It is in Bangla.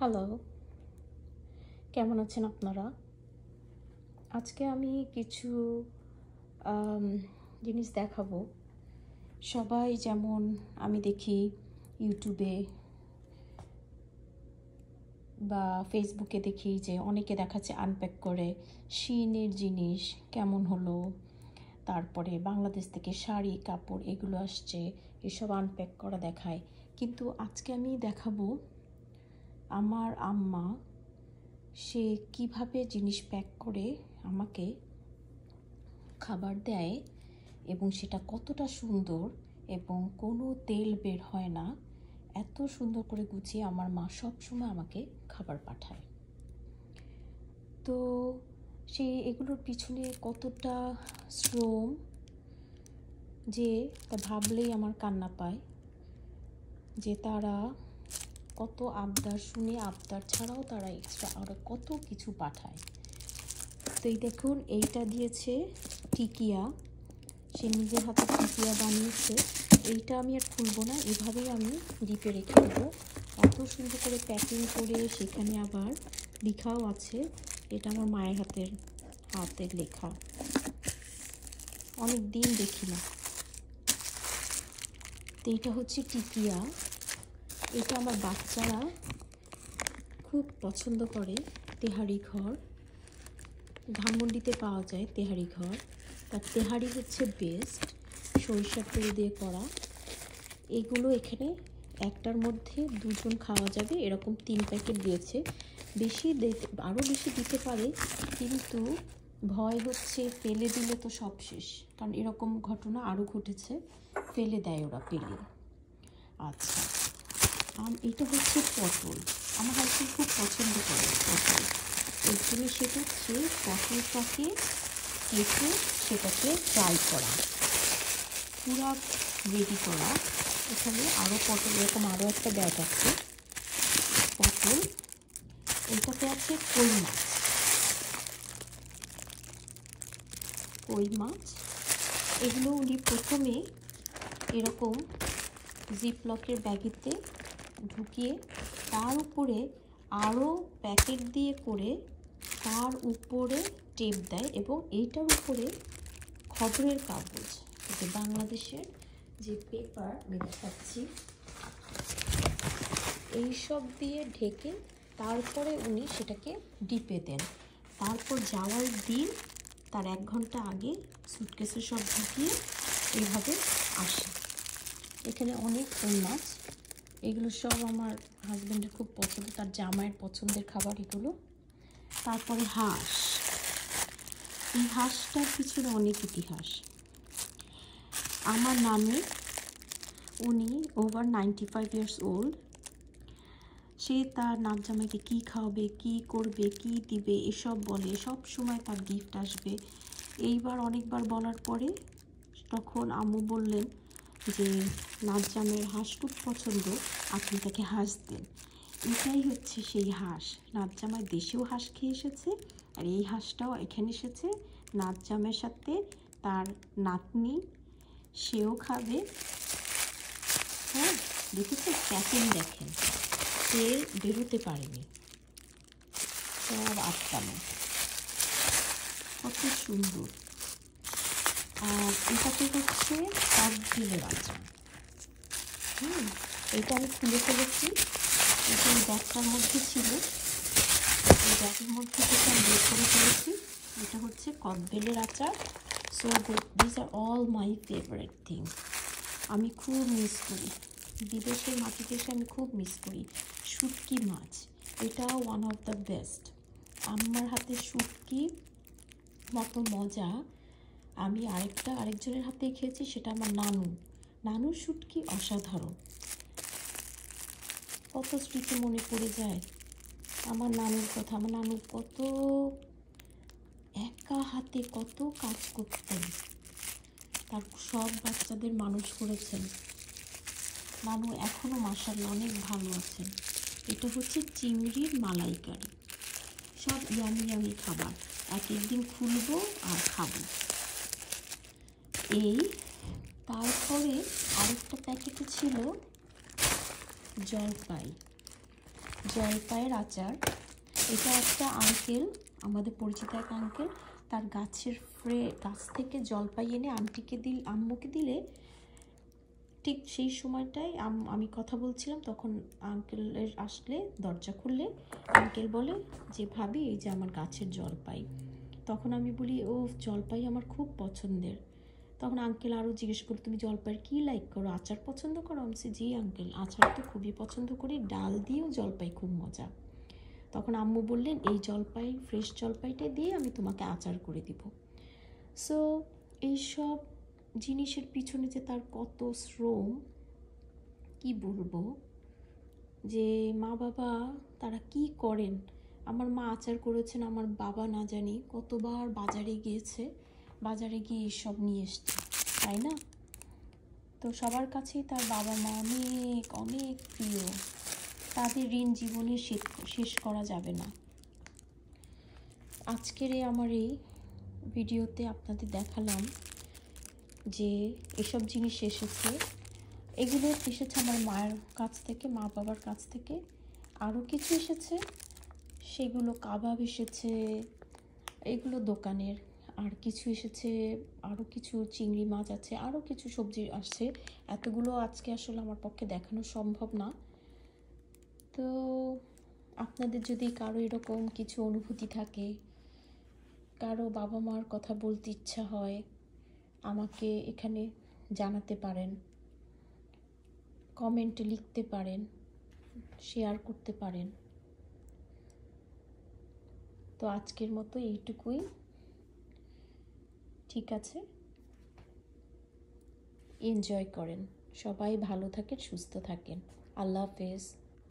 হ্যালো, কেমন আছেন আপনারা? আজকে আমি কিছু আম জিনিস দেখাবো। সবাই যেমন আমি দেখি ইউটিউবে বা ফেসবুকে দেখি যে অনেকে দেখাচ্ছে আনপ্যাক করে শিনের জিনিস কেমন হলো, তারপরে বাংলাদেশ থেকে শাড়ি কাপড় এগুলো আসছে, এসব আনপ্যাক করা দেখায়। কিন্তু আজকে আমি দেখাবো আমার আম্মা সে কিভাবে জিনিস প্যাক করে আমাকে খাবার দেয় এবং সেটা কতটা সুন্দর এবং কোনো তেল বের হয় না। এত সুন্দর করে গুছিয়ে আমার মা সবসময় আমাকে খাবার পাঠায়। তো সে এগুলোর পিছনে কতটা শ্রম যে তা ভাবলেই আমার কান্না পায়, যে তারা কত আবদার শুনে, আবদার ছাড়াও তারা এক্সট্রা আরও কত কিছু পাঠায়। তো এই দেখুন, এইটা দিয়েছে টিকিয়া, সে নিজের হাতে টিকিয়া বানিয়েছে। এইটা আমি আর খুলবো না, এভাবেই আমি ডিপে রেখে দেবো। এত সুন্দর করে প্যাকিং করে, সেখানে আবার লেখাও আছে, এটা আমার মায়ের হাতের লেখা, অনেক দিন দেখি না। তো এটা হচ্ছে টিকিয়া, এটা আমার বাচ্চারা খুব পছন্দ করে। তেহারি ঘর, ধানমন্ডিতে পাওয়া যায় তেহারি ঘর, তার তেহারি হচ্ছে বেস্ট, সরিষার তেল দিয়ে করা। এগুলো এখানে একটার মধ্যে দুজন খাওয়া যাবে, এরকম 3 প্যাকেট দিয়েছে। আরও বেশি দিতে পারে, কিন্তু ভয় হচ্ছে ফেলে দিলে তো সব শেষ, কারণ এরকম ঘটনা আরও ঘটেছে, ফেলে দেয় ওরা পেলে। আচ্ছা, এটা হচ্ছে পটল, আমার হাজবেন্ড খুব পছন্দ করে পটল, এর জন্য সেটা হচ্ছে পটলটাকে কেটে সেটাকে ফ্রাই করা, পুরা রেডি করা। এখানে আরও পটল, এরকম আরও একটা ব্যাগ আছে পটল। এটাতে আছে কই মাছ। এগুলো উনি প্রথমে এরকম জিপলকের ব্যাগেতে ঢুকিয়ে তার উপরে আরও প্যাকেট দিয়ে করে তার উপরে টেপ দেয়, এবং এইটার উপরে খবরের কাগজ, যে বাংলাদেশের যে পেপার আমি দেখাচ্ছি, এইসব দিয়ে ঢেকে তারপরে উনি সেটাকে ডিপে দেন। তারপর যাওয়ার দিন তার 1 ঘন্টা আগে সুটকেসে সব ঢুকিয়ে এইভাবে আসে। এখানে অনেক কোন মাছ, এগুলো সব আমার হাজব্যান্ডের খুব পছন্দ, তার জামাইয়ের পছন্দের খাবার এগুলো। তারপরে হাঁস, এই হাঁসটার পিছনে অনেক ইতিহাস। আমার নানি, উনি ওভার 95 ইয়ার্স ওল্ড, সে তার নাত জামাইকে কী খাওয়াবে, কী করবে, কী দিবে এসব বলে, সব সময় তার গিফট আসবে। এইবার অনেকবার বলার পরে তখন আম্মু বললেন যে নাত জামাইয়ের হাঁস খুব পছন্দ, আপনি তাকে হাঁস দেন। এটাই হচ্ছে সেই হাঁস। নাত জামাই দেশেও হাঁস খেয়ে এসেছে, আর এই হাঁসটাও এখানে এসেছে নাত জামাইয়ের সাথে, তার নাতনি সেও খাবে। হ্যাঁ, দেখেছেন প্যাকিং, দেখেন তেল বেরোতে পারেনি, সব আটকানো, কত সুন্দর। আর এটাতে হচ্ছে কাঠবিলের আচার। এটা আমি খুলে ফেলেছি, এটা এই ব্যাগটার মধ্যে ছিল, এই ব্যাগের মধ্যে থেকে আমি বের করে ফেলেছি। এটা হচ্ছে কদবেলের আচার। So this are all my favourite thing. আমি খুব মিস করি, বিদেশের মাটিতে এসে আমি খুব মিস করি। শুটকি মাছ, এটাও ওয়ান অফ দ্য বেস্ট। আমার হাতে শুটকি মতো মজা আমি আরেকজনের হাতে খেয়েছি, সেটা আমার নানুর শুটকি অসাধারণ। কত স্মৃতি মনে পড়ে যায় আমার নানুর কথা। আমার নানু কত একা হাতে কত কাজ করতেন, তার সব বাচ্চাদের মানুষ করেছেন। নানু এখনও মাশাআল্লাহ অনেক ভালো আছেন। এটা হচ্ছে চিংড়ির মালাইকারি, সব ইয়ামি খাবার, এক একদিন খুলবো আর খাবো। এই তারপরে আরেকটা প্যাকেটে ছিল জলপাই, জলপাইয়ের আচার। এটা একটা আঙ্কেল, আমাদের পরিচিত এক আঙ্কেল, তার গাছের গাছ থেকে জলপাই এনে আম্মুকে দিলে ঠিক সেই সময়টায় আমি কথা বলছিলাম, তখন আঙ্কেলের আসলে দরজা খুললে আঙ্কেল বলে যে ভাবি এই যে আমার গাছের জলপাই। তখন আমি বলি ও জলপাই আমার খুব পছন্দের। তখন আঙ্কেল আরও জিজ্ঞেস করো তুমি জলপাইয়ের কী লাইক করো, আচার পছন্দ করো? আমি বলছি জি আঙ্কেল, আচার তো খুবই পছন্দ করি, ডাল দিয়েও জলপাই খুব মজা। তখন আম্মু বললেন এই জলপাই, ফ্রেশ জলপাইটা দিয়ে আমি তোমাকে আচার করে দিব। সো এইসব জিনিসের পিছনে যে তার কত শ্রম, কি বলবো, যে মা বাবা তারা কি করেন। আমার মা আচার করেছেন, আমার বাবা না জানি কতবার বাজারে গিয়েছে, বাজারে গিয়ে এসব নিয়ে এসছে, তাই না? তো সবার কাছেই তার বাবা মা অনেক অনেক প্রিয়, তাদের ঋণ জীবনে শেষ করা যাবে না। আজকের আমার এই ভিডিওতে আপনাদের দেখালাম যে এসব জিনিস এসেছে, এগুলো এসেছে আমার মায়ের কাছ থেকে, মা বাবার কাছ থেকে। আরও কিছু এসেছে, সেগুলো কাবাব এসেছে, এগুলো দোকানের। আর কিছু এসেছে, আরও কিছু চিংড়ি মাছ আছে, আরও কিছু সবজি আসছে। এতগুলো আজকে আসলে আমার পক্ষে দেখানো সম্ভব না। তো আপনাদের যদি কারো এরকম কিছু অনুভূতি থাকে, কারো বাবা মার কথা বলতে ইচ্ছা হয়, আমাকে এখানে জানাতে পারেন, কমেন্টে লিখতে পারেন, শেয়ার করতে পারেন। তো আজকের মতো এইটুকুই, ঠিক আছে? এনজয় করেন, সবাই ভালো থাকেন, সুস্থ থাকেন। আল্লাহ হাফেজ।